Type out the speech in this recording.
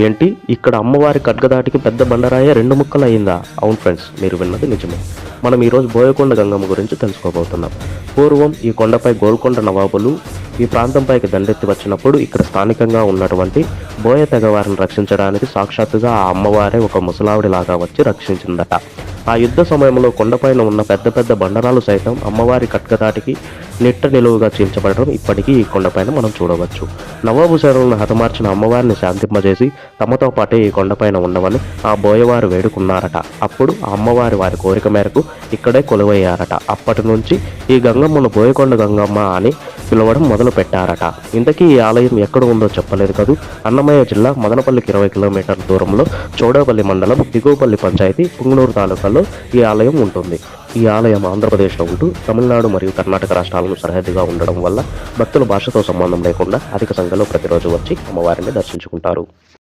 ఏంటి ఇక్కడ అమ్మవారి ఖడ్గదాటికి పెద్ద బండరాయ 2 ముక్కలు అయిందా? అవును ఫ్రెండ్స్, మీరు విన్నది నిజమే. మనం ఈరోజు బోయకొండ గంగమ్మ గురించి తెలుసుకోబోతున్నాం. పూర్వం ఈ కొండపై గోల్కొండ నవాబులు ఈ ప్రాంతంపైకి దండెత్తి వచ్చినప్పుడు ఇక్కడ స్థానికంగా ఉన్నటువంటి బోయ తెగవారిని రక్షించడానికి సాక్షాత్తుగా ఆ అమ్మవారే ఒక ముసలావిడిలాగా వచ్చి రక్షించిందట. ఆ యుద్ధ సమయంలో కొండపైన ఉన్న పెద్ద పెద్ద బండరాలు సైతం అమ్మవారి ఖడ్గదాటికి నిట్ట నిలువుగా చీల్చబడడం ఇప్పటికీ ఈ కొండపైన మనం చూడవచ్చు. నవాబు శరణులను హతమార్చిన అమ్మవారిని శాంతింపజేసి తమతో పాటే ఈ కొండపైన ఉండవని ఆ బోయవారు వేడుకున్నారట. అప్పుడు ఆ అమ్మవారి వారి కోరిక మేరకు ఇక్కడే కొలువయ్యారట. అప్పటి నుంచి ఈ గంగమ్మను బోయకొండ గంగమ్మ అని పిలవడం మొదలు పెట్టారట. ఇంతకీ ఈ ఆలయం ఎక్కడ ఉందో చెప్పలేదు కదూ. అన్నమయ్య జిల్లా మదనపల్లికి 20 కిలోమీటర్ల దూరంలో చౌడేపల్లి మండలం దిగువపల్లి పంచాయతీ పుంగనూరు తాలూకాలో ఈ ఆలయం ఉంటుంది. ఈ ఆలయం ఆంధ్రప్రదేశ్లో ఉంటూ తమిళనాడు మరియు కర్ణాటక రాష్ట్రాలను సరిహద్దుగా ఉండడం వల్ల భక్తులు భాషతో సంబంధం లేకుండా అధిక సంఖ్యలో ప్రతిరోజు వచ్చి అమ్మవారిని దర్శించుకుంటారు.